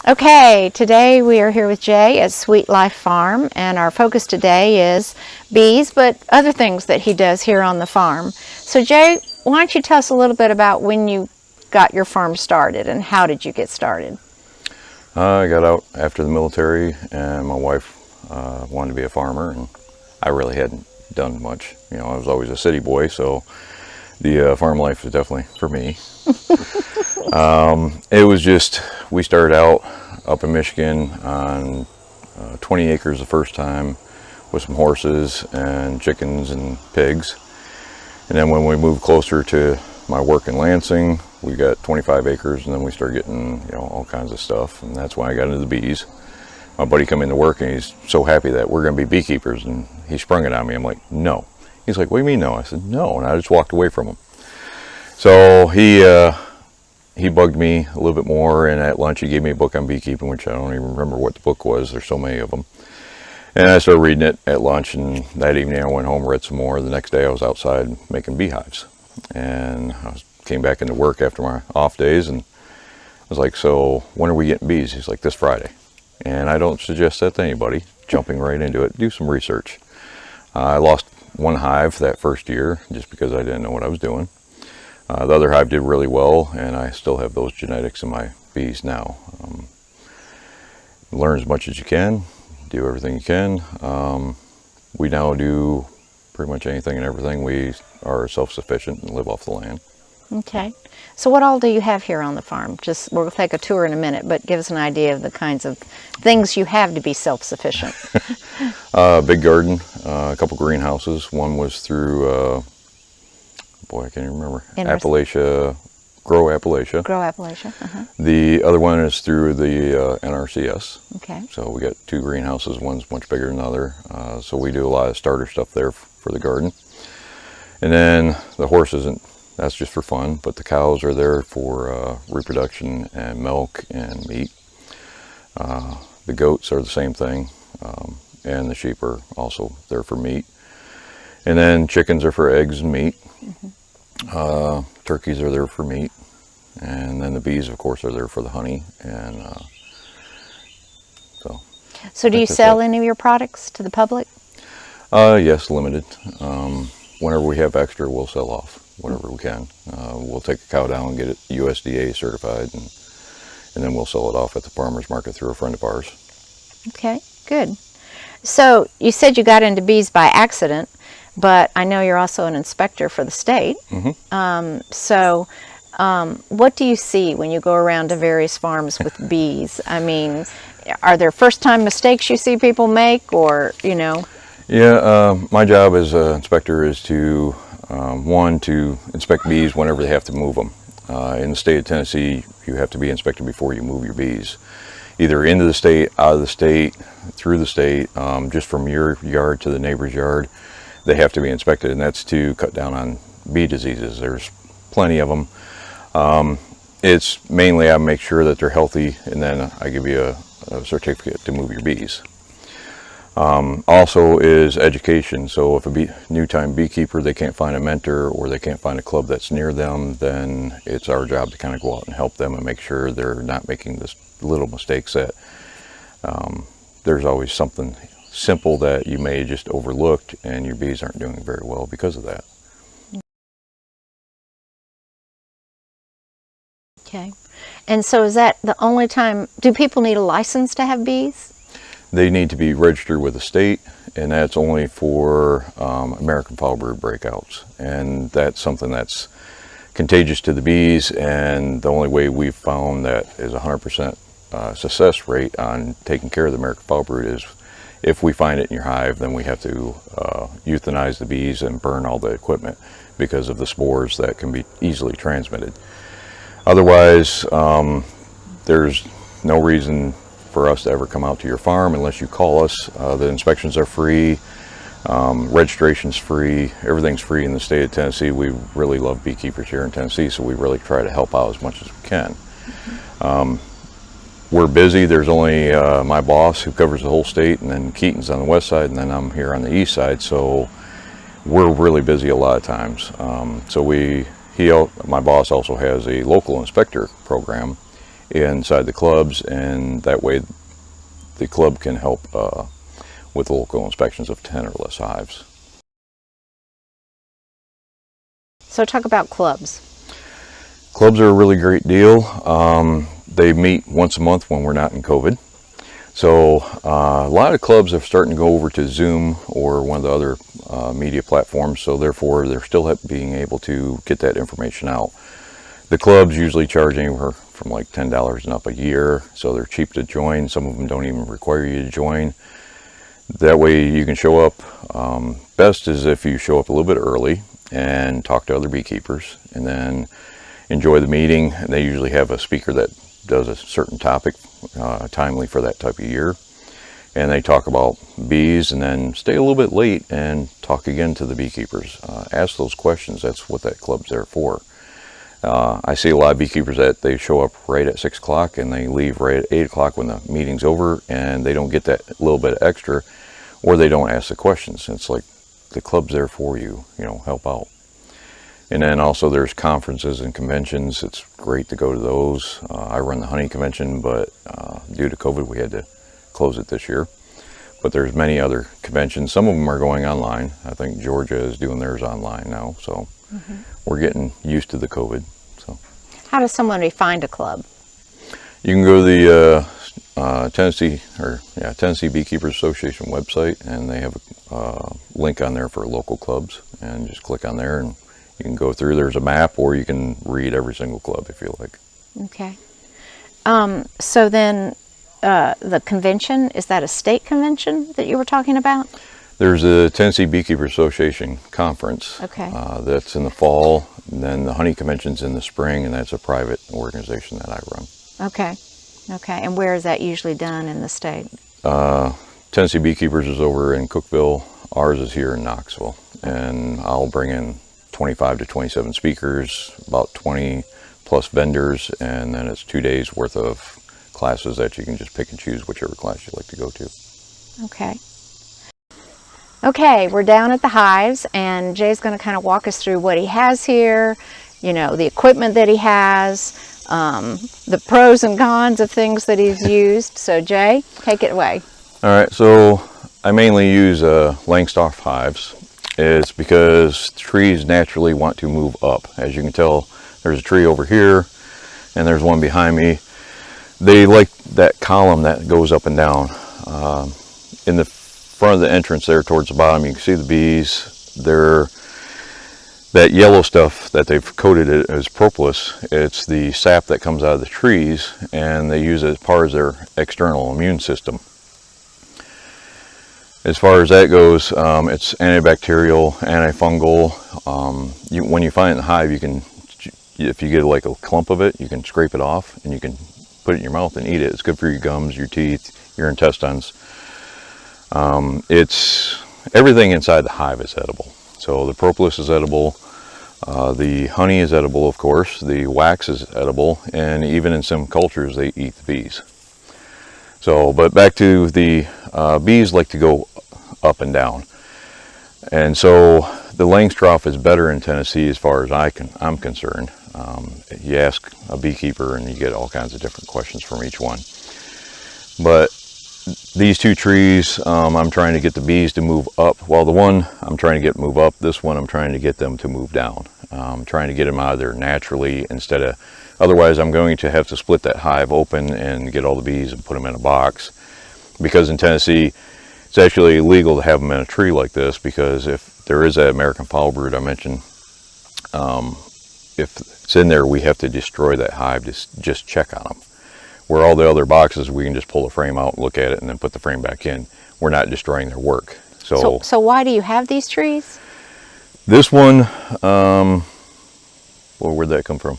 Okay, today we are here with Jay at Sweet Life Farm, and our focus today is bees, but other things that he does here on the farm. So Jay, why don't you tell us a little bit about when you got your farm started and how did you get started? I got out after the military, and my wife wanted to be a farmer, and I really hadn't done much. You know, I was always a city boy, so the farm life was definitely for me. It was just, we started out up in Michigan on 20 acres the first time with some horses and chickens and pigs. And then when we moved closer to my work in Lansing, we got 25 acres, and then we started getting, you know, all kinds of stuff. And that's when I got into the bees. My buddy come into work and he's so happy that we're going to be beekeepers, and he sprung it on me. I'm like, no. He's like, what do you mean no? I said, no. And I just walked away from him. So he bugged me a little bit more, and at lunch he gave me a book on beekeeping, which I don't even remember what the book was. There's so many of them. And I started reading it at lunch, and that evening I went home, read some more. The next day I was outside making beehives. And came back into work after my off days, and I was like, so when are we getting bees? He's like, this Friday. And I don't suggest that to anybody, jumping right into it. Do some research. I lost one hive that first year just because I didn't know what I was doing. The other hive did really well, and I still have those genetics in my bees now. Learn as much as you can, do everything you can. We now do pretty much anything and everything. We are self-sufficient and live off the land. Okay. So what all do you have here on the farm? Just, we'll take a tour in a minute, but give us an idea of the kinds of things you have to be self-sufficient. Big garden, a couple greenhouses. One was through boy, I can't even remember. Grow Appalachia. Grow Appalachia. Uh-huh. The other one is through the NRCS. Okay. So we got two greenhouses. One's much bigger than the other. So we do a lot of starter stuff there for the garden. And then the horses, that's just for fun, but the cows are there for reproduction and milk and meat. The goats are the same thing, and the sheep are also there for meat. And then chickens are for eggs and meat. Mm-hmm. Turkeys are there for meat, and then the bees, of course, are there for the honey. And so do you sell any of your products to the public? Yes, limited. Whenever we have extra, we'll sell off whatever we can. We'll take a cow down and get it USDA certified, and then we'll sell it off at the farmer's market through a friend of ours. Okay, good. So you said you got into bees by accident, but I know you're also an inspector for the state. Mm-hmm. What do you see when you go around to various farms with bees? I mean, are there first-time mistakes you see people make, or, you know? Yeah, my job as an inspector is to, one, to inspect bees whenever they have to move them. In the state of Tennessee, you have to be inspected before you move your bees. Either into the state, out of the state, through the state, just from your yard to the neighbor's yard. They have to be inspected, and that's to cut down on bee diseases. There's plenty of them. It's mainly I make sure that they're healthy, and then I give you a certificate to move your bees. Also is education. So if a new-time beekeeper, they can't find a mentor or they can't find a club that's near them, then it's our job to kind of go out and help them and make sure they're not making this little mistakes that there's always something simple that you may just overlooked, and your bees aren't doing very well because of that. Okay. And so is that the only time, do people need a license to have bees? They need to be registered with the state, and that's only for American foulbrood breakouts. And that's something that's contagious to the bees, and the only way we've found that is 100% success rate on taking care of the American foulbrood is if we find it in your hive, then we have to euthanize the bees and burn all the equipment because of the spores that can be easily transmitted. Otherwise, there's no reason for us to ever come out to your farm unless you call us. The inspections are free, registration's free, everything's free in the state of Tennessee. We really love beekeepers here in Tennessee, so we really try to help out as much as we can. We're busy. There's only my boss who covers the whole state, and then Keaton's on the west side, and then I'm here on the east side, so we're really busy a lot of times. My boss also has a local inspector program, inside the clubs, and that way the club can help with local inspections of 10 or less hives. So talk about clubs. Clubs are a really great deal. They meet once a month when we're not in COVID. So a lot of clubs are starting to go over to Zoom or one of the other media platforms, so therefore they're still being able to get that information out. The clubs usually charge anywhere from like $10 and up a year, so they're cheap to join. Some of them don't even require you to join. That way you can show up. Best is if you show up a little bit early and talk to other beekeepers, and then enjoy the meeting. And they usually have a speaker that does a certain topic timely for that type of year, and they talk about bees, and then stay a little bit late and talk again to the beekeepers. Ask those questions. That's what that club's there for. I see a lot of beekeepers that they show up right at 6 o'clock and they leave right at 8 o'clock when the meeting's over, and they don't get that little bit extra, or they don't ask the questions. It's like the club's there for you, help out. And then also there's conferences and conventions. It's great to go to those. I run the honey convention, but due to COVID we had to close it this year. But there's many other conventions. Some of them are going online. I think Georgia is doing theirs online now, so we're getting used to the COVID. So, how does somebody find a club? You can go to the Tennessee Beekeepers Association website, and they have a link on there for local clubs, and just click on there and you can go through. There's a map, or you can read every single club if you like. Okay. So then the convention, is that a state convention that you were talking about? There's a Tennessee Beekeepers Association conference. Okay. That's in the fall, and then the honey convention's in the spring, and that's a private organization that I run. Okay. Okay. And where is that usually done in the state? Tennessee Beekeepers is over in Cookeville. Ours is here in Knoxville, and I'll bring in 25 to 27 speakers, about 20 plus vendors, and then it's 2 days worth of classes that you can just pick and choose whichever class you'd like to go to. Okay. Okay, we're down at the hives, and Jay's going to kind of walk us through what he has here, the equipment that he has, the pros and cons of things that he's used. So Jay, take it away. All right, so I mainly use Langsdorff hives. It's because trees naturally want to move up. As you can tell, there's a tree over here and there's one behind me. They like that column that goes up and down. In the front of the entrance there towards the bottom, you can see the bees. That yellow stuff that they've coated it as propolis, it's the sap that comes out of the trees, and they use it as part of their external immune system. As far as that goes, it's antibacterial, antifungal. When you find it in the hive, you can, if you get like a clump of it, you can scrape it off and you can put it in your mouth and eat it. It's good for your gums, your teeth, your intestines. It's everything inside the hive is edible. So the propolis is edible, the honey is edible, of course, the wax is edible, and even in some cultures they eat the bees. So, but back to the bees like to go up and down, and so the Langsdorff is better in Tennessee as far as I'm concerned. You ask a beekeeper and you get all kinds of different questions from each one. But these two trees, I'm trying to get the bees to move up. Well, the one I'm trying to get move up, this one I'm trying to get them to move down. I'm trying to get them out of there naturally instead of, otherwise I'm going to have to split that hive open and get all the bees and put them in a box. Because in Tennessee, it's actually illegal to have them in a tree like this, because if there is that American foul brood I mentioned, if it's in there, we have to destroy that hive to just check on them. Where all the other boxes, we can just pull the frame out, look at it, and then put the frame back in. We're not destroying their work. So why do you have these trees? This one, well, where'd that come from?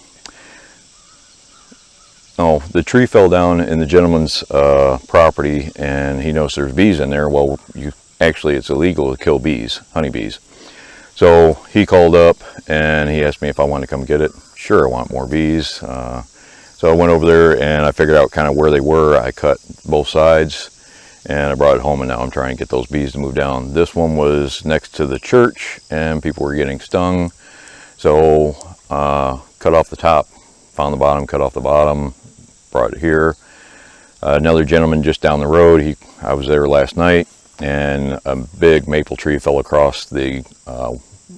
Oh, the tree fell down in the gentleman's property, and he knows there's bees in there. Well, actually, it's illegal to kill bees, honeybees. So he called up and he asked me if I wanted to come get it. Sure, I want more bees. So I went over there and I figured out kind of where they were. I cut both sides and I brought it home, and now I'm trying to get those bees to move down. This one was next to the church and people were getting stung. So cut off the top, found the bottom, cut off the bottom, brought it here. Another gentleman just down the road, I was there last night, and a big maple tree fell across the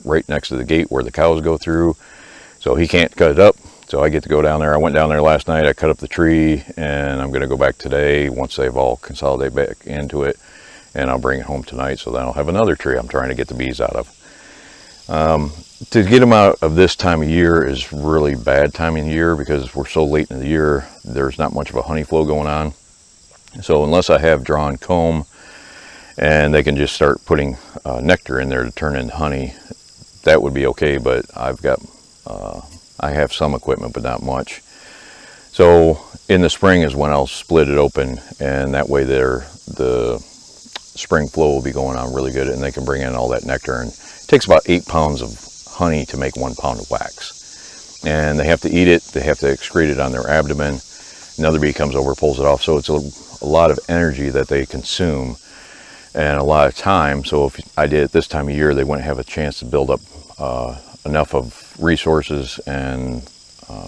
right next to the gate where the cows go through, so he can't cut it up, so I get to go down there. I went down there last night, I cut up the tree, and I'm going to go back today once they've all consolidated back into it, and I'll bring it home tonight, so then I'll have another tree I'm trying to get the bees out of. To get them out of this time of year is really bad time of year because we're so late in the year, there's not much of a honey flow going on. So unless I have drawn comb and they can just start putting nectar in there to turn into honey, that would be okay, but I have some equipment but not much. So in the spring is when I'll split it open, and that way the spring flow will be going on really good, and they can bring in all that nectar. And it takes about 8 pounds of honey to make 1 pound of wax, and they have to eat it, they have to excrete it on their abdomen. Another bee comes over, pulls it off, so it's a lot of energy that they consume and a lot of time. So if I did it this time of year, they wouldn't have a chance to build up enough of resources and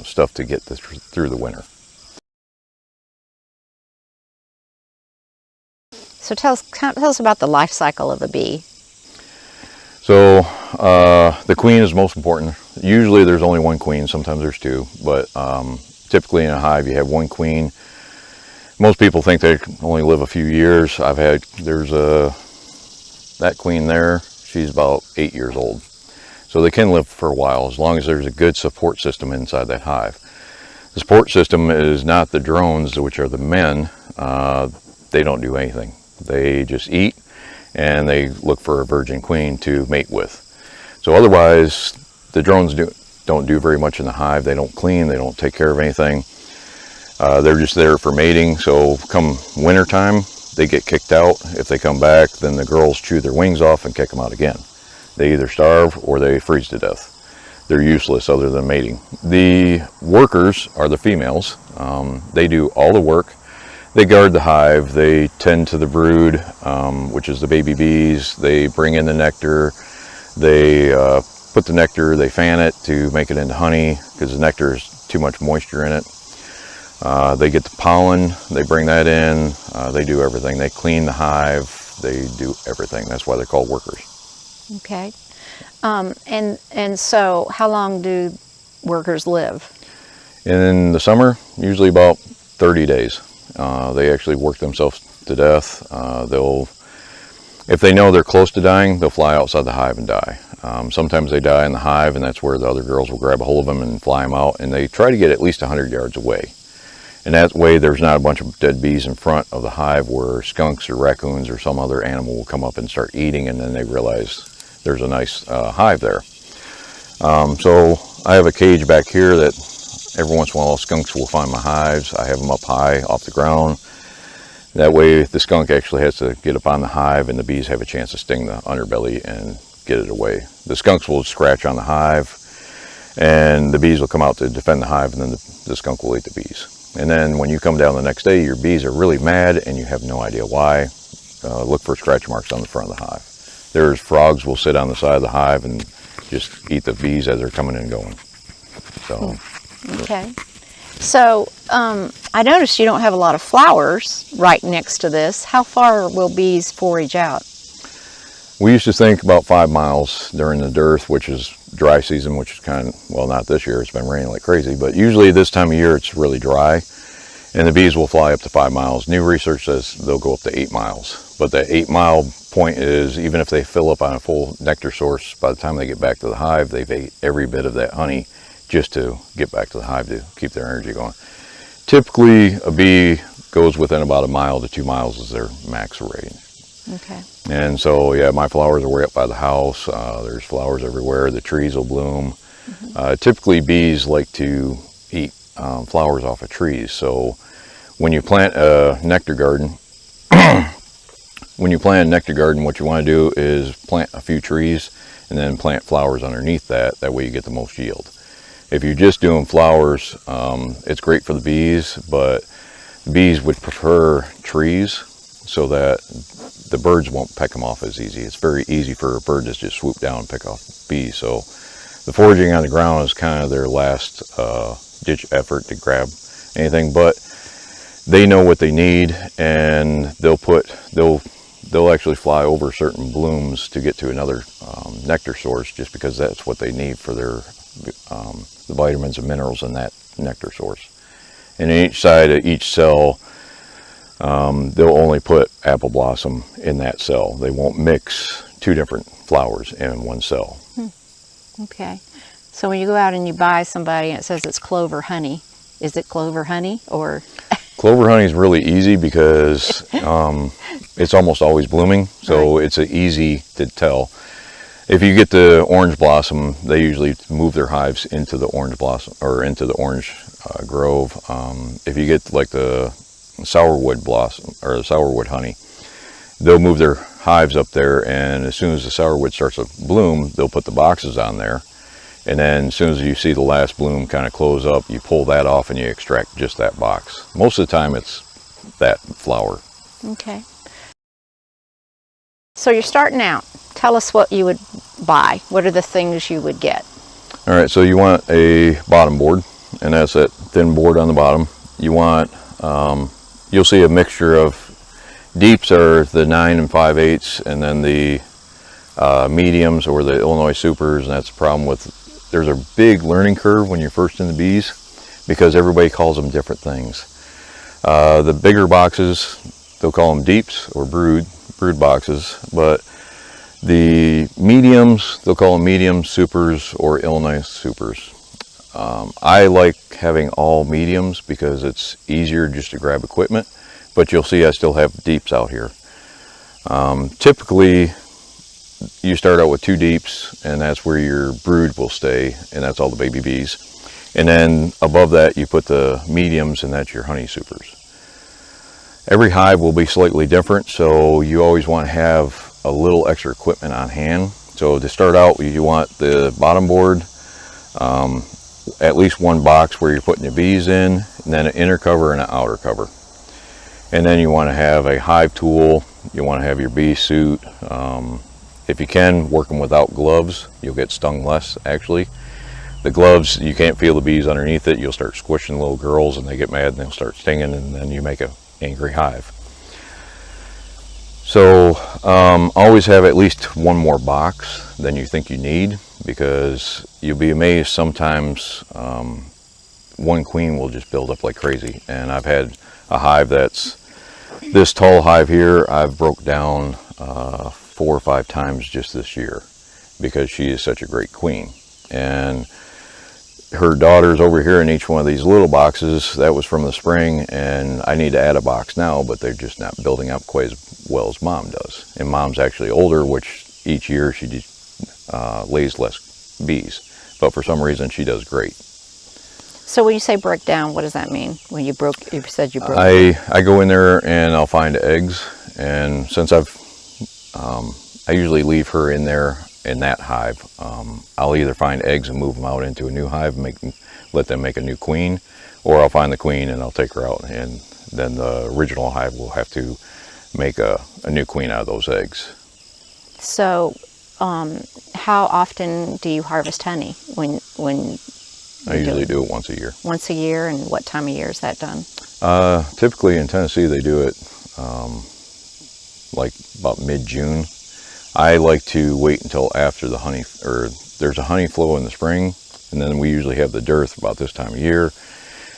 stuff to get through the winter. So tell us about the life cycle of a bee. So the queen is most important. Usually there's only 1 queen, sometimes there's 2, but typically in a hive you have 1 queen. Most people think they only live a few years. There's that queen there, she's about 8 years old. So they can live for a while as long as there's a good support system inside that hive. The support system is not the drones, which are the men. They don't do anything. They just eat, and they look for a virgin queen to mate with. So otherwise, the drones don't do very much in the hive. They don't clean, they don't take care of anything. They're just there for mating. So come winter time, they get kicked out. If they come back, then the girls chew their wings off and kick them out again. They either starve or they freeze to death. They're useless other than mating. The workers are the females. They do all the work. They guard the hive, they tend to the brood, which is the baby bees. They bring in the nectar, they put the nectar, they fan it to make it into honey because the nectar has too much moisture in it. They get the pollen, they bring that in, they do everything. They clean the hive, they do everything. That's why they're called workers. Okay. And so how long do workers live? In the summer, usually about 30 days. They actually work themselves to death. If they know they're close to dying, they'll fly outside the hive and die. Sometimes they die in the hive, and that's where the other girls will grab a hold of them and fly them out, and they try to get at least 100 yards away. And that way there's not a bunch of dead bees in front of the hive where skunks or raccoons or some other animal will come up and start eating, and then they realize there's a nice hive there. So I have a cage back here that every once in a while skunks will find my hives. I have them up high off the ground. That way the skunk actually has to get up on the hive, and the bees have a chance to sting the underbelly and get it away. The skunks will scratch on the hive, and the bees will come out to defend the hive, and then the skunk will eat the bees. And then when you come down the next day, your bees are really mad and you have no idea why. Look for scratch marks on the front of the hive. There's frogs will sit on the side of the hive and just eat the bees as they're coming and going. So. Okay. So I noticed you don't have a lot of flowers right next to this. How far will bees forage out? We used to think about 5 miles during the dearth, which is dry season, which is kind of, well, not this year, it's been raining like crazy, but usually this time of year it's really dry, and the bees will fly up to 5 miles. New research says they'll go up to 8 miles, but the 8-mile point is even if they fill up on a full nectar source, by the time they get back to the hive, they've ate every bit of that honey just to get back to the hive to keep their energy going. Typically, a bee goes within about 1 mile to 2 miles is their max range. Okay. And so, yeah, my flowers are way up by the house. There's flowers everywhere. The trees will bloom. Mm-hmm. Typically, bees like to eat flowers off of trees. So when you plant a nectar garden, what you want to do is plant a few trees and then plant flowers underneath that. That way you get the most yield. If you're just doing flowers, it's great for the bees, but the bees would prefer trees so that the birds won't peck them off as easy. It's very easy for a bird to just swoop down and pick off bees. So the foraging on the ground is kind of their last ditch effort to grab anything. But they know what they need, and they'll actually fly over certain blooms to get to another nectar source, just because that's what they need for their the vitamins and minerals in that nectar source. And in each side of each cell, they'll only put apple blossom in that cell. They won't mix two different flowers in one cell. Okay. So when you go out and you buy somebody and it says it's clover honey, is it clover honey or? Clover honey is really easy because it's almost always blooming, so Right. it's easy to tell. If you get the orange blossom, they usually move their hives into the orange blossom or into the orange grove. If you get like the sourwood blossom or the sourwood honey, they'll move their hives up there, and as soon as the sourwood starts to bloom, they'll put the boxes on there. And then as soon as you see the last bloom kind of close up, you pull that off and you extract just that box. Most of the time it's that flower. Okay. So you're starting out. Tell us what you would buy. What are the things you would get? All right, so you want a bottom board, and that's that thin board on the bottom. You want, you'll see a mixture of deeps are the 9 5/8, and then the mediums or the Illinois supers, and that's the problem with, there's a big learning curve when you're first in the bees because everybody calls them different things. The bigger boxes, they'll call them deeps or brood boxes, but the mediums, they'll call them medium supers or Illinois supers. I like having all mediums because it's easier just to grab equipment, but you'll see I still have deeps out here. Typically, you start out with 2 deeps, and that's where your brood will stay, and that's all the baby bees. And then above that, you put the mediums, and that's your honey supers. Every hive will be slightly different, so you always want to have a little extra equipment on hand. So to start out, you want the bottom board, at least one box where you're putting the bees in, and then an inner cover and an outer cover. And then you want to have a hive tool. You want to have your bee suit. If you can, work them without gloves. You'll get stung less, actually. The gloves, you can't feel the bees underneath it. You'll start squishing little girls, and they get mad, and they'll start stinging, and then you make an angry hive. So always have at least one more box than you think you need, because you'll be amazed sometimes one queen will just build up like crazy. And I've had a hive that's this tall hive here, I've broke down 4 or 5 times just this year because she is such a great queen. And her daughters over here in each one of these little boxes, that was from the spring, and I need to add a box now, but they're just not building up quite as well as Mom does. And Mom's actually older, which each year she lays less bees, but for some reason she does great. So when you say break down, what does that mean? When you said you broke. I go in there and I'll find eggs, and since I usually leave her in there in that hive, I'll either find eggs and move them out into a new hive and let them make a new queen, or I'll find the queen and I'll take her out, and then the original hive will have to make a new queen out of those eggs. So how often do you harvest honey? When I usually do it once a year. Once a year, and what time of year is that done? Typically in Tennessee they do it like about mid-June. I like to wait until after the honey, or there's a honey flow in the spring, and then we usually have the dearth about this time of year.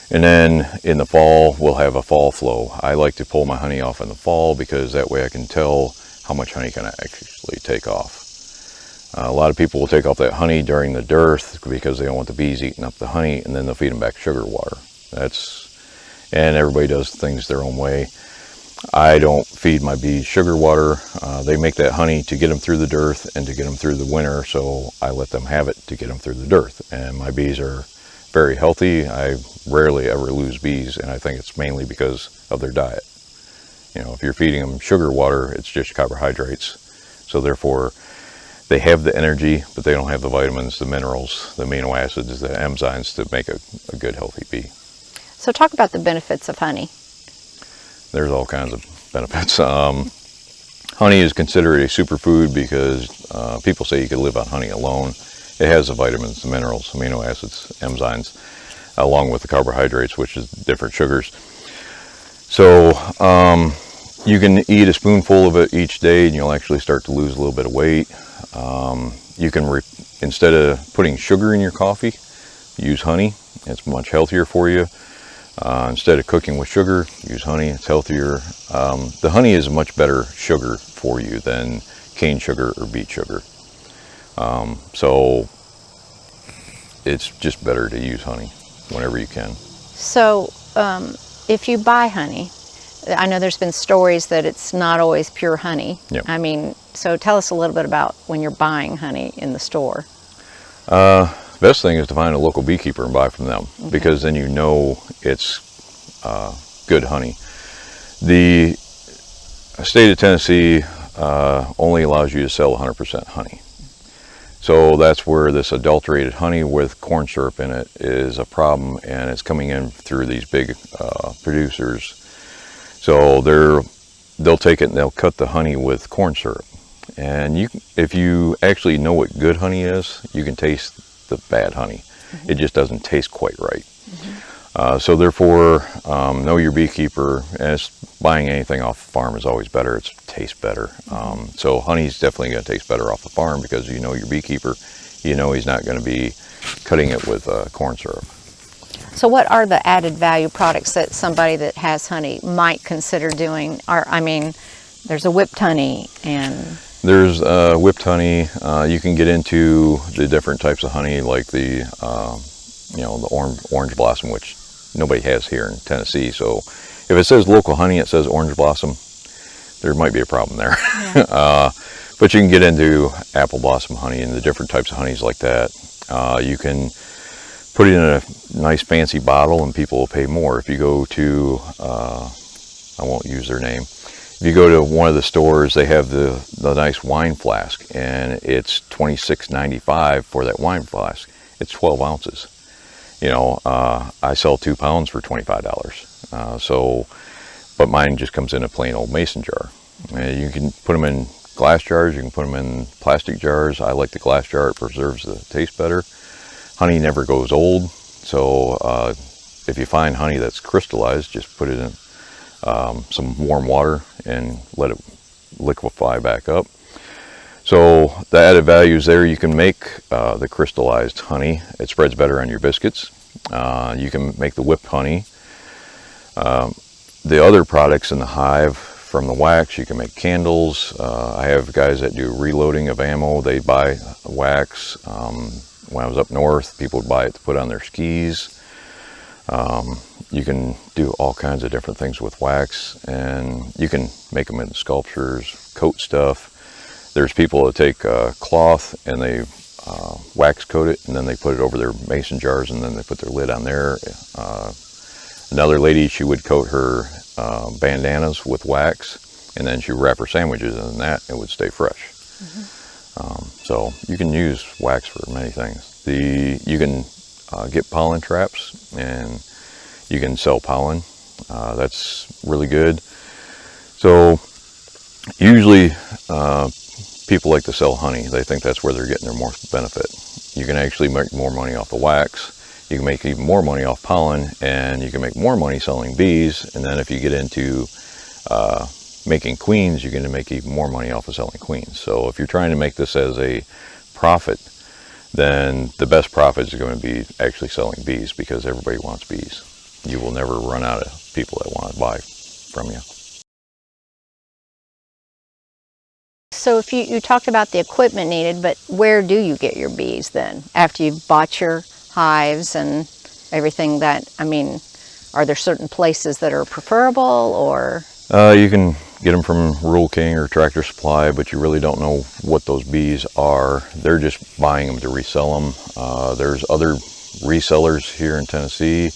And then in the fall, we'll have a fall flow. I like to pull my honey off in the fall because that way I can tell how much honey can I actually take off. A lot of people will take off that honey during the dearth because they don't want the bees eating up the honey, and then they'll feed them back sugar water. And everybody does things their own way. I don't feed my bees sugar water. They make that honey to get them through the dearth and to get them through the winter, so I let them have it to get them through the dearth. And my bees are very healthy. I rarely ever lose bees, and I think it's mainly because of their diet. You know, if you're feeding them sugar water, it's just carbohydrates. So therefore, they have the energy, but they don't have the vitamins, the minerals, the amino acids, the enzymes to make a good, healthy bee. So talk about the benefits of honey. There's all kinds of benefits. Honey is considered a superfood because people say you could live on honey alone. It has the vitamins, the minerals, amino acids, enzymes, along with the carbohydrates, which is different sugars. So you can eat a spoonful of it each day and you'll actually start to lose a little bit of weight. You can, instead of putting sugar in your coffee, use honey. It's much healthier for you. Instead of cooking with sugar, use honey. It's healthier. The honey is a much better sugar for you than cane sugar or beet sugar. So it's just better to use honey whenever you can. So if you buy honey, I know there's been stories that it's not always pure honey. Yep. I mean, so tell us a little bit about when you're buying honey in the store. Best thing is to find a local beekeeper and buy from them, because then you know it's good honey. The state of Tennessee only allows you to sell 100% honey. So that's where this adulterated honey with corn syrup in it is a problem, and it's coming in through these big producers. So they'll take it and they'll cut the honey with corn syrup. And if you actually know what good honey is, you can taste the bad honey. It just doesn't taste quite right. So therefore, know your beekeeper. And buying anything off the farm is always better. It tastes better. So honey's definitely going to taste better off the farm, because you know your beekeeper. You know he's not going to be cutting it with corn syrup. So what are the added value products that somebody that has honey might consider doing? I mean, there's a whipped honey and... There's whipped honey. You can get into the different types of honey, like the, the orange blossom, which nobody has here in Tennessee. So if it says local honey, it says orange blossom, there might be a problem there. Yeah. But you can get into apple blossom honey and the different types of honeys like that. You can put it in a nice fancy bottle and people will pay more. If you go to, I won't use their name, if you go to one of the stores, they have the nice wine flask, and it's $26.95 for that wine flask. It's 12 ounces. You know, I sell 2 pounds for $25. But mine just comes in a plain old mason jar. You can put them in glass jars, you can put them in plastic jars. I like the glass jar, it preserves the taste better. Honey never goes old, so if you find honey that's crystallized, just put it in some warm water and let it liquefy back up. So the added values there, you can make the crystallized honey. It spreads better on your biscuits. You can make the whipped honey. The other products in the hive, from the wax, you can make candles. I have guys that do reloading of ammo. They buy wax. When I was up north, people would buy it to put on their skis. You can do all kinds of different things with wax, and you can make them into sculptures, coat stuff. There's people that take cloth and they wax coat it, and then they put it over their mason jars, and then they put their lid on there. Another lady, she would coat her bandanas with wax, and then she would wrap her sandwiches in that, it would stay fresh. So you can use wax for many things. You can get pollen traps, and you can sell pollen. That's really good. So usually people like to sell honey. They think that's where they're getting their most benefit. You can actually make more money off the wax. You can make even more money off pollen, and you can make more money selling bees. And then if you get into making queens, you're going to make even more money off of selling queens. So if you're trying to make this as a profit, then the best profit is going to be actually selling bees, because everybody wants bees. You will never run out of people that want to buy from you. So if you talked about the equipment needed, but where do you get your bees then? After you've bought your hives and everything that, I mean, are there certain places that are preferable, or? You can get them from Rural King or Tractor Supply, but you really don't know what those bees are. They're just buying them to resell them. There's other resellers here in Tennessee.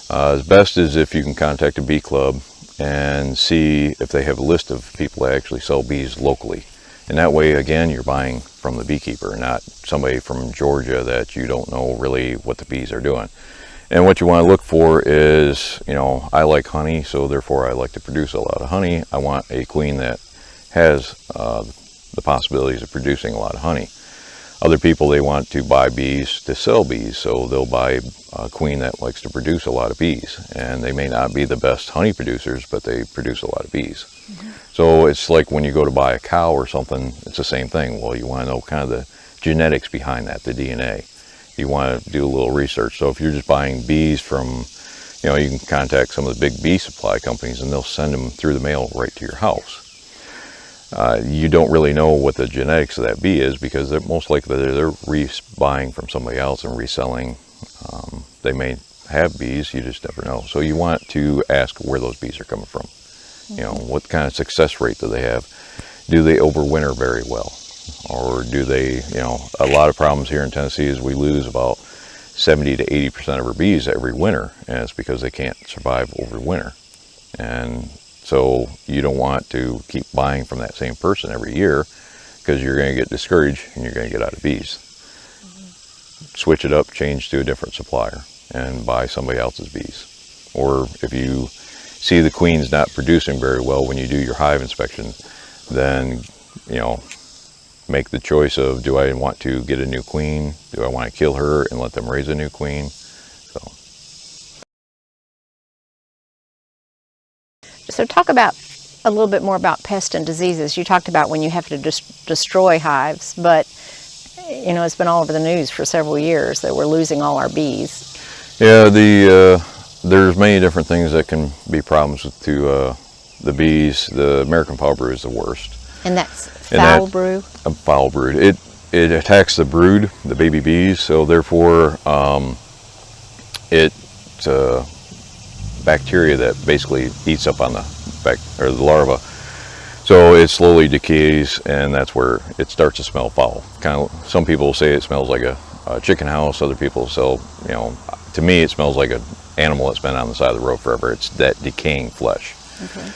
As best is if you can contact a bee club and see if they have a list of people that actually sell bees locally. And that way, again, you're buying from the beekeeper, not somebody from Georgia that you don't know really what the bees are doing. And what you want to look for is, you know, I like honey, so therefore I like to produce a lot of honey. I want a queen that has the possibilities of producing a lot of honey. Other people, they want to buy bees to sell bees, so they'll buy a queen that likes to produce a lot of bees, and they may not be the best honey producers, but they produce a lot of bees. So it's like when you go to buy a cow or something, it's the same thing. Well, you want to know kind of the genetics behind that, the DNA. You want to do a little research. So if you're just buying bees from, you can contact some of the big bee supply companies, and they'll send them through the mail right to your house. You don't really know what the genetics of that bee is, because they're most likely they're buying from somebody else and reselling. They may have bees, you just never know. So you want to ask where those bees are coming from. What kind of success rate do they have? Do they overwinter very well? Or do they, a lot of problems here in Tennessee is we lose about 70 to 80% of our bees every winter, and it's because they can't survive over winter. And so you don't want to keep buying from that same person every year, because you're going to get discouraged and you're going to get out of bees. Switch it up, change to a different supplier, and buy somebody else's bees. Or if you see the queen's not producing very well when you do your hive inspection, then make the choice of, do I want to get a new queen? Do I want to kill her and let them raise a new queen? So talk about a little bit more about pests and diseases. You talked about when you have to destroy hives, but it's been all over the news for several years that we're losing all our bees. Yeah, there's many different things that can be problems to the bees. The American foul brood is the worst. And that's foul brood? Foul brood. It attacks the brood, the baby bees, so therefore it's bacteria that basically eats up on the larva. So it slowly decays, and that's where it starts to smell foul. Some people say it smells like a chicken house. Other people say, to me it smells like an animal that's been on the side of the road forever. It's that decaying flesh. Okay.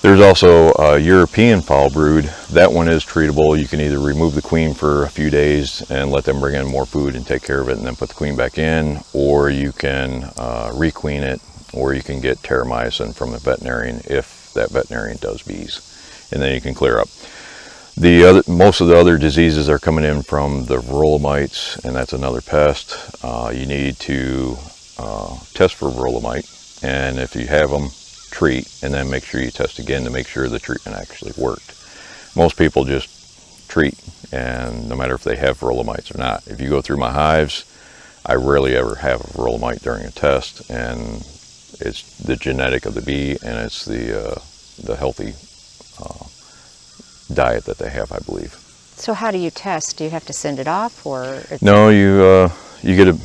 There's also a European foul brood. That one is treatable. You can either remove the queen for a few days and let them bring in more food and take care of it, and then put the queen back in, or you can requeen it, or you can get terramycin from a veterinarian if that veterinarian does bees, and then you can clear up. Most of the other diseases are coming in from the varroa mites, and that's another pest. You need to test for varroa mite, and if you have them, treat, and then make sure you test again to make sure the treatment actually worked. Most people just treat, and no matter if they have varroa mites or not. If you go through my hives, I rarely ever have a varroa mite during a test, and it's the genetic of the bee, and it's the healthy diet that they have, I believe. So how do you test? Do you have to send it off, or? No, you get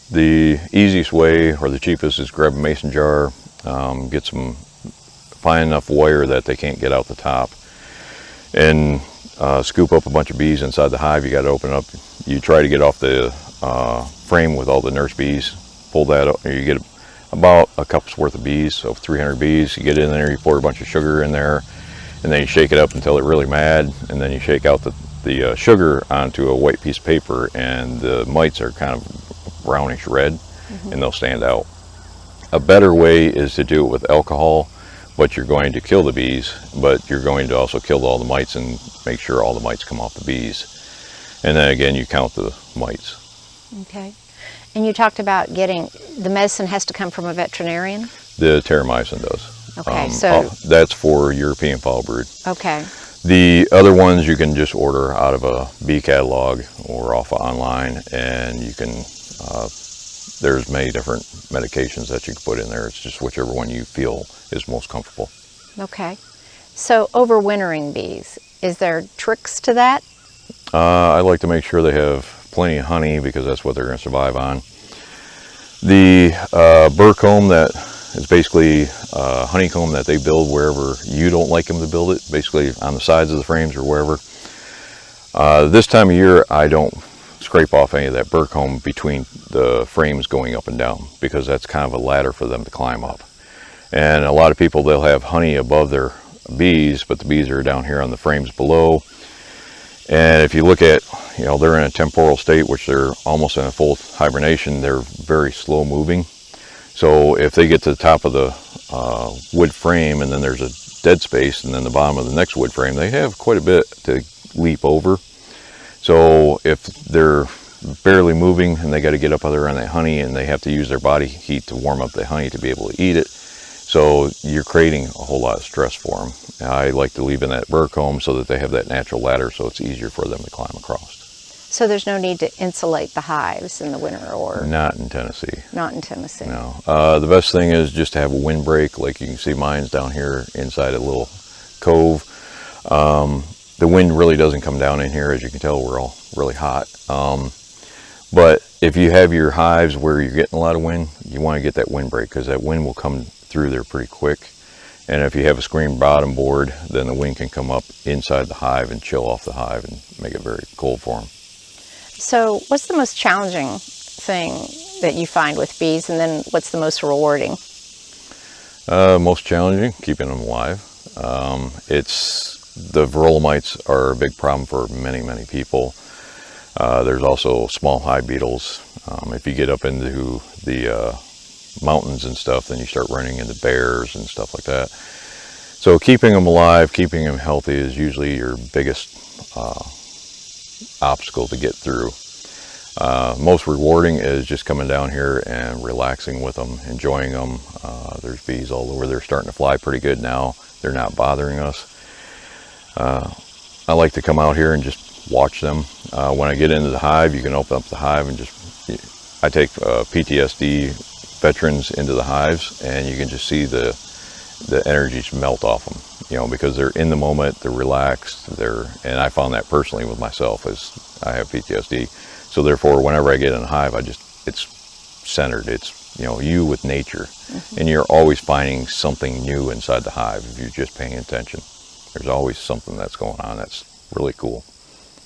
the easiest way, or the cheapest, is grab a mason jar, find enough wire that they can't get out the top, and scoop up a bunch of bees inside the hive. You got to open up. You try to get off the frame with all the nurse bees. Pull that up, you get about a cup's worth of bees, so 300 bees. You get in there, you pour a bunch of sugar in there, and then you shake it up until they're really mad, and then you shake out the sugar onto a white piece of paper, and the mites are kind of brownish red, and they'll stand out. A better way is to do it with alcohol, but you're going to kill the bees, but you're going to also kill all the mites and make sure all the mites come off the bees. And then again, you count the mites. Okay. And you talked about the medicine has to come from a veterinarian? The terramycin does. Okay, so that's for European foul brood. Okay. The other ones you can just order out of a bee catalog or off of online, and you can, there's many different medications that you can put in there. It's just whichever one you feel is most comfortable. Okay. So overwintering bees, is there tricks to that? I like to make sure they have plenty of honey, because that's what they're going to survive on. The burr comb, that is basically honeycomb that they build wherever you don't like them to build it, basically on the sides of the frames or wherever. This time of year, I don't scrape off any of that burr comb between the frames going up and down, because that's kind of a ladder for them to climb up. And a lot of people, they'll have honey above their bees, but the bees are down here on the frames below. And if you look at, they're in a temporal state, which they're almost in a full hibernation. They're very slow moving. So if they get to the top of the wood frame, and then there's a dead space, and then the bottom of the next wood frame, they have quite a bit to leap over. So if they're barely moving and they got to get up there on that honey, and they have to use their body heat to warm up the honey to be able to eat it, so you're creating a whole lot of stress for them. I like to leave in that burr comb so that they have that natural ladder, so it's easier for them to climb across. So there's no need to insulate the hives in the winter, or? Not in Tennessee. Not in Tennessee. No. The best thing is just to have a windbreak, like you can see mine's down here inside a little cove. The wind really doesn't come down in here. As you can tell, we're all really hot. But if you have your hives where you're getting a lot of wind, you want to get that windbreak, because that wind will come through there pretty quick. And if you have a screen bottom board, then the wind can come up inside the hive and chill off the hive and make it very cold for them. So what's the most challenging thing that you find with bees, and then what's the most rewarding? Most challenging, keeping them alive. The varroa mites are a big problem for many, many people. There's also small hive beetles. If you get up into the mountains and stuff, then you start running into bears and stuff like that. So keeping them alive, keeping them healthy is usually your biggest obstacle to get through. Most rewarding is just coming down here and relaxing with them, enjoying them. There's bees all over. They're starting to fly pretty good now. They're not bothering us. I like to come out here and just watch them. When I get into the hive, you can open up the hive and I take PTSD veterans into the hives, and you can just see the energies melt off them, because they're in the moment, they're relaxed, and I found that personally with myself, as I have PTSD. So therefore, whenever I get in a hive, it's centered. It's, you with nature. Mm-hmm. And you're always finding something new inside the hive if you're just paying attention. There's always something that's going on that's really cool.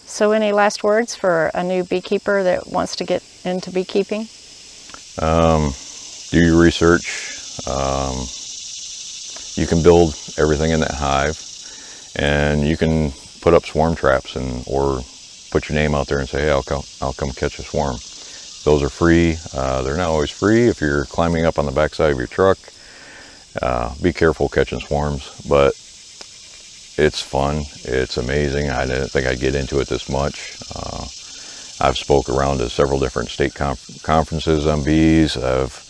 So any last words for a new beekeeper that wants to get into beekeeping? Do your research. You can build everything in that hive, and you can put up swarm traps or put your name out there and say, hey, I'll come catch a swarm. Those are free. They're not always free if you're climbing up on the backside of your truck. Be careful catching swarms, but it's fun. It's amazing. I didn't think I'd get into it this much. I've spoke around to several different state conferences on bees. I've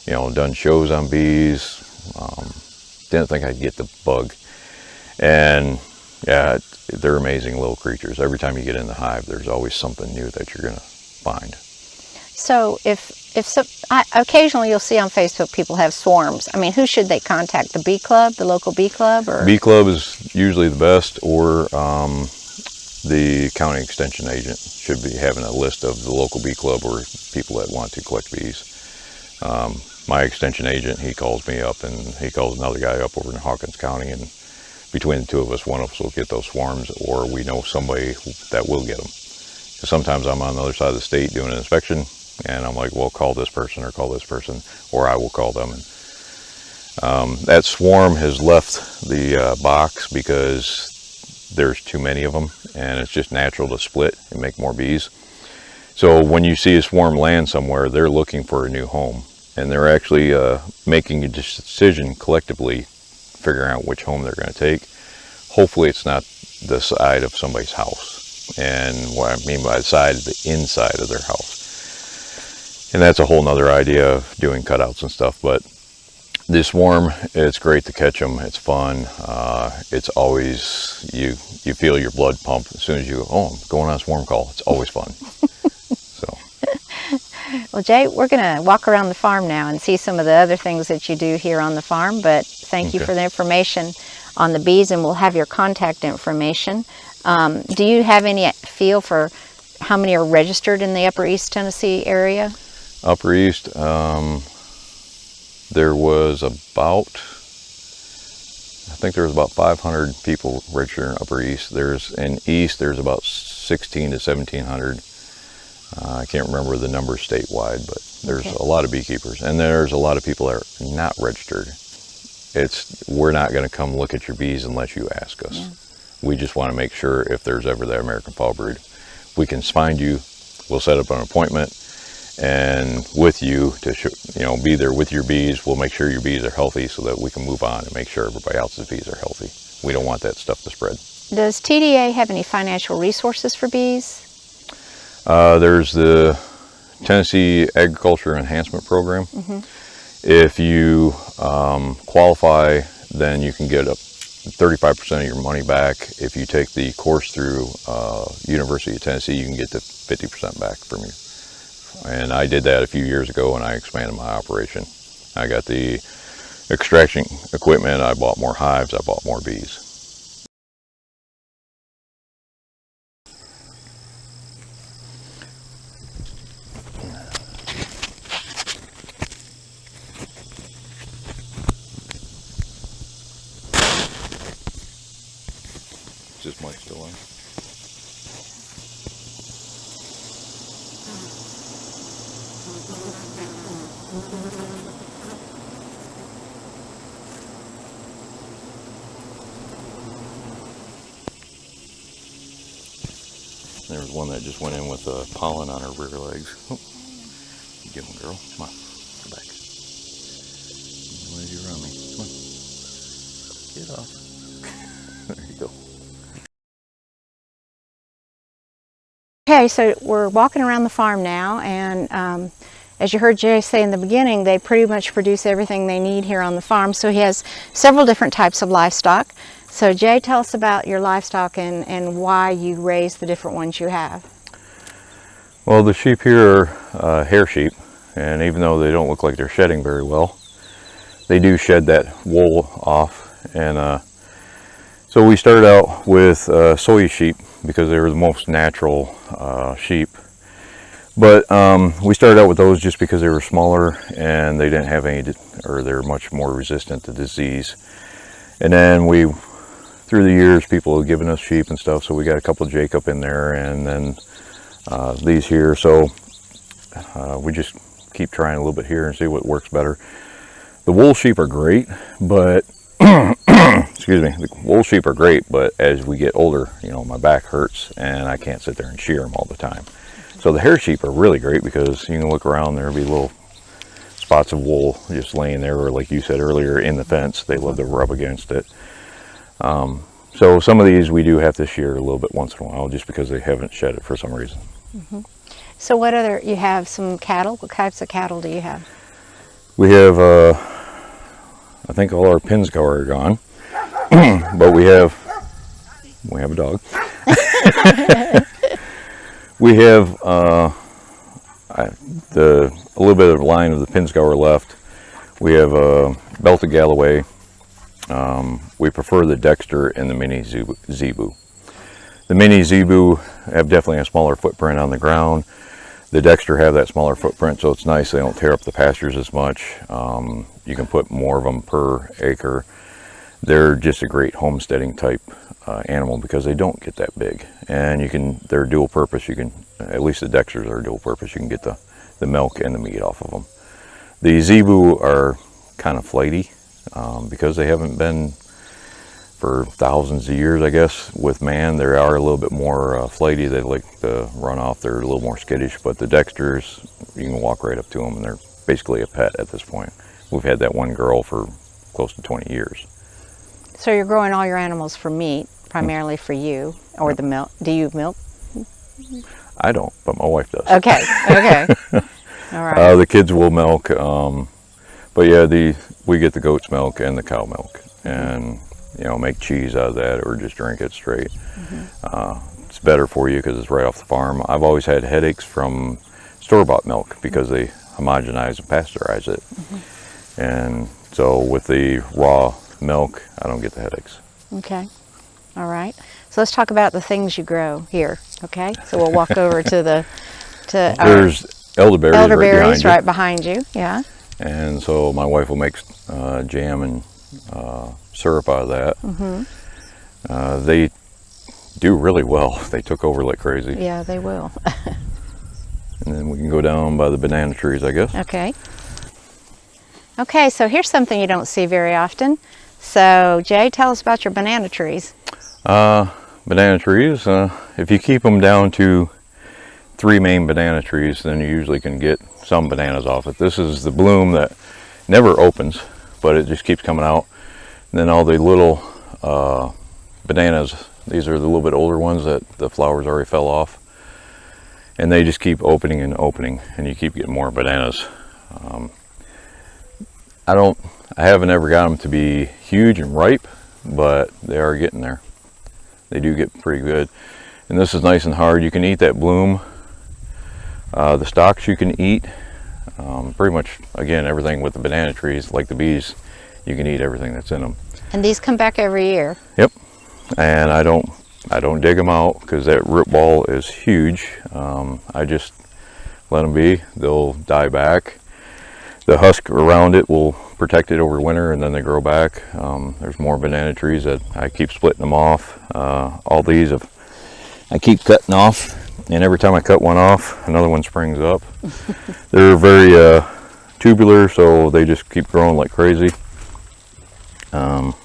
done shows on bees. Didn't think I'd get the bug. And yeah, they're amazing little creatures. Every time you get in the hive, there's always something new that you're going to find. So occasionally you'll see on Facebook people have swarms. I mean, who should they contact? The bee club, the local bee club? Or? Bee club is usually the best, or the county extension agent should be having a list of the local bee club or people that want to collect bees. My extension agent, he calls me up, and he calls another guy up over in Hawkins County, and between the two of us, one of us will get those swarms, or we know somebody that will get them. Sometimes I'm on the other side of the state doing an inspection, and I'm like, well, call this person or call this person, or I will call them. And that swarm has left the box because there's too many of them, and it's just natural to split and make more bees. So when you see a swarm land somewhere, they're looking for a new home, and they're actually making a decision collectively, figuring out which home they're going to take. Hopefully it's not the side of somebody's house. And what I mean by the side is the inside of their house. And that's a whole nother idea of doing cutouts and stuff. But this swarm, it's great to catch them. It's fun. It's always, you feel your blood pump as soon as you go, oh, I'm going on a swarm call. It's always fun. So. Well, Jay, we're going to walk around the farm now and see some of the other things that you do here on the farm. But thank you for the information on the bees, and we'll have your contact information. Do you have any feel for how many are registered in the Upper East Tennessee area? Upper East, there was about, I think there was about 500 people registered in Upper East. In East, there's about 16 to 1700. I can't remember the number statewide, but there's a lot of beekeepers, and there's a lot of people that are not registered. We're not going to come look at your bees unless you ask us. Yeah. We just want to make sure if there's ever that American fall brood, we can find you. We'll set up an appointment, and with you to be there with your bees. We'll make sure your bees are healthy so that we can move on and make sure everybody else's bees are healthy. We don't want that stuff to spread. Does TDA have any financial resources for bees? There's the Tennessee Agriculture Enhancement Program. If you qualify, then you can get up 35% of your money back. If you take the course through University of Tennessee, you can get to 50% back from you. And I did that a few years ago, and I expanded my operation. I got the extraction equipment, I bought more hives, I bought more bees. Is this mic still on? There was one that just went in with pollen on her rear legs. Oh, get one, girl. Come on, come back. Why did you run me? Come on. Get off. There you go. Okay, so we're walking around the farm now, and as you heard Jay say in the beginning, they pretty much produce everything they need here on the farm. So he has several different types of livestock. So Jay, tell us about your livestock and why you raise the different ones you have. Well, the sheep here are hair sheep, and even though they don't look like they're shedding very well, they do shed that wool off. And so we started out with soy sheep because they were the most natural sheep. But we started out with those just because they were smaller and they didn't have any, or they're much more resistant to disease. And then through the years, people have given us sheep and stuff, so we got a couple of Jacob in there, and then these here. So we just keep trying a little bit here and see what works better. The wool sheep are great, but excuse me, the wool sheep are great, but as we get older, you know, my back hurts and I can't sit there and shear them all the time. So the hair sheep are really great because you can look around, there'll be little spots of wool just laying there, or like you said earlier, in the fence. They love to rub against it. So some of these we do have to shear a little bit once in a while just because they haven't shed it for some reason. So what other, you have some cattle? What types of cattle do you have? We have, I think all our Pinzgauer are gone, but we have a dog. We have a little bit of line of the Pinzgauer left. We have a belted Galloway. We prefer the Dexter and the mini Zebu. The mini Zebu have definitely a smaller footprint on the ground. The Dexter have that smaller footprint, so it's nice. They don't tear up the pastures as much. You can put more of them per acre. They're just a great homesteading type animal because they don't get that big, and they're dual purpose. You can, at least the Dexters are dual purpose. You can get the milk and the meat off of them. The Zebu are kind of flighty because they haven't been for thousands of years, I guess, with man. They are a little bit more flighty. They like to run off. They're a little more skittish, but the Dexters, you can walk right up to them and they're basically a pet at this point. We've had that one girl for close to 20 years. So you're growing all your animals for meat, primarily for you, or the milk. Do you milk? I don't, but my wife does. Okay, okay. All right. The kids will milk, but yeah, we get the goat's milk and the cow milk, and you know, make cheese out of that or just drink it straight. It's better for you because it's right off the farm. I've always had headaches from store-bought milk because they homogenize and pasteurize it. And so with the raw milk, I don't get the headaches. Okay. All right. So let's talk about the things you grow here. Okay. So we'll walk over to there's elderberries right behind you. Yeah. And so my wife will make jam and syrup out of that. They do really well. They took over like crazy. Yeah, they will. And then we can go down by the banana trees, I guess. Okay. Okay, so here's something you don't see very often. So Jay, tell us about your banana trees. Banana trees, if you keep them down to 3 main banana trees, then you usually can get some bananas off it. This is the bloom that never opens, but it just keeps coming out. And then all the little bananas, these are the little bit older ones that the flowers already fell off. and they just keep opening and opening, and you keep getting more bananas. I haven't ever got them to be huge and ripe, but they are getting there. They do get pretty good. And this is nice and hard. You can eat that bloom. The stalks you can eat. Pretty much, again, everything with the banana trees, like the bees, you can eat everything that's in them. And these come back every year. Yep. And I don't dig them out because that root ball is huge. I just let them be. They'll die back. The husk around it will protect it over winter, and then they grow back. There's more banana trees that I keep splitting them off. All these I keep cutting off, and every time I cut one off, another one springs up. They're very tubular, so they just keep growing like crazy. So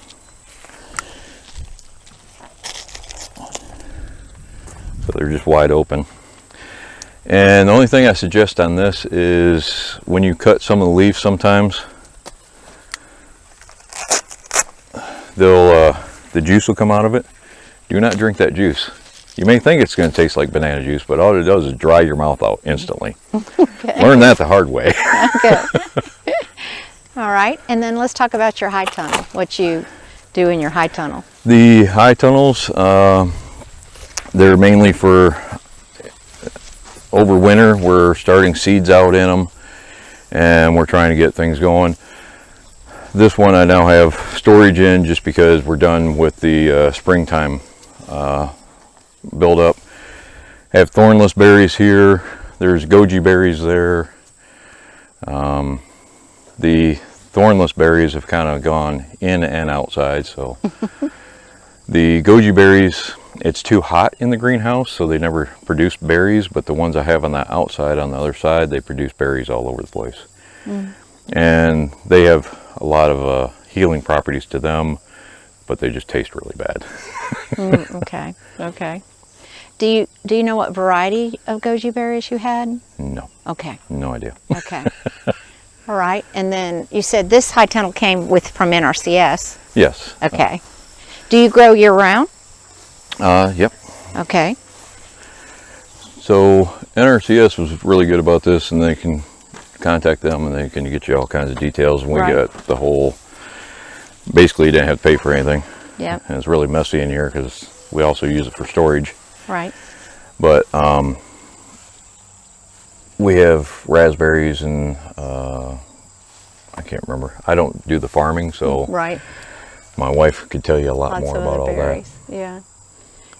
they're just wide open. And the only thing I suggest on this is when you cut some of the leaves, sometimes the juice will come out of it. Do not drink that juice. You may think it's going to taste like banana juice, but all it does is dry your mouth out instantly. Okay. Learn that the hard way. Okay. All right, and then let's talk about your high tunnel, what you do in your high tunnel. The high tunnels, they're mainly for over winter. We're starting seeds out in them, and we're trying to get things going. This one I now have storage in just because we're done with the springtime build up. I have thornless berries here. There's goji berries there. The thornless berries have kind of gone in and outside, so the goji berries, it's too hot in the greenhouse, so they never produce berries, but the ones I have on the outside, on the other side, they produce berries all over the place. And they have a lot of healing properties to them, but they just taste really bad. Okay, okay. Do you know what variety of goji berries you had? No. Okay. No idea. Okay. All right, and then you said this high tunnel came from NRCS. Yes. Okay. Do you grow year round? Yep. Okay. So NRCS was really good about this, and they can contact them and they can get you all kinds of details. And we got the whole, basically you didn't have to pay for anything. Yep. And it's really messy in here because we also use it for storage. Right. But we have raspberries and I can't remember. I don't do the farming, so my wife could tell you a lot more about all that. Yeah.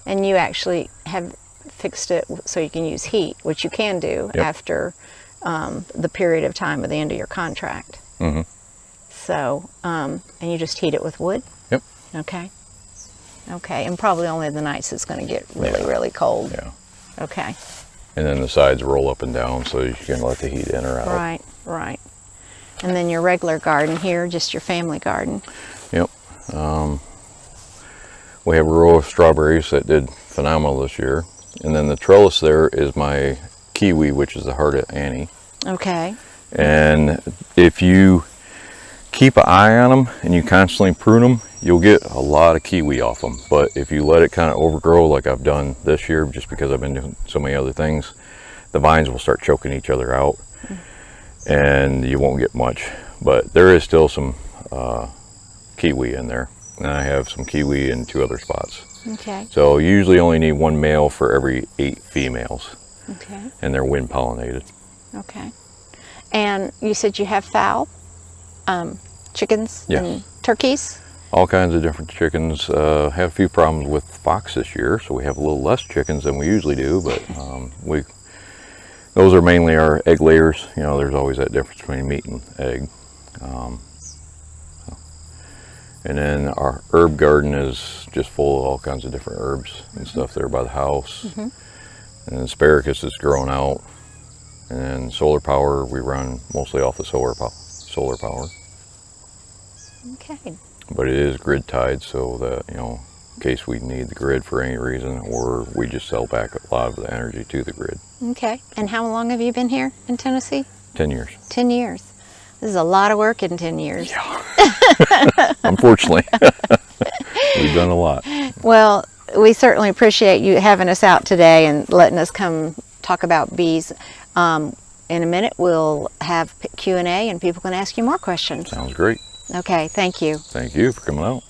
And you actually have fixed it so you can use heat, which you can do after the period of time of the end of your contract. So, and you just heat it with wood? Yep. Okay. Okay, and probably only the nights it's going to get really, really cold. Yeah. Okay. And then the sides roll up and down so you can let the heat in or out. Right, right. And then your regular garden here, just your family garden. Yep. We have a row of strawberries that did phenomenal this year. And then the trellis there is my kiwi, which is the heart of Annie. Okay. And if you keep an eye on them and you constantly prune them, you'll get a lot of kiwi off them. But if you let it kind of overgrow like I've done this year, just because I've been doing so many other things, the vines will start choking each other out and you won't get much. But there is still some kiwi in there. And I have some kiwi in 2 other spots. Okay. So you usually only need 1 male for every 8 females. Okay. And they're wind pollinated. Okay. And you said you have fowl, chickens and turkeys? All kinds of different chickens. Have a few problems with fox this year, so we have a little less chickens than we usually do, but those are mainly our egg layers. You know, there's always that difference between meat and egg. And then our herb garden is just full of all kinds of different herbs and stuff there by the house. And asparagus is growing out. And then solar power, we run mostly off the solar power. Okay. But it is grid tied, so that, you know, in case we need the grid for any reason, or we just sell back a lot of the energy to the grid. Okay. And how long have you been here in Tennessee? 10 years. 10 years. This is a lot of work in 10 years. Yeah. Unfortunately. We've done a lot. Well, we certainly appreciate you having us out today and letting us come talk about bees. In a minute, we'll have Q&A and people can ask you more questions. Sounds great. Okay, thank you. Thank you for coming out.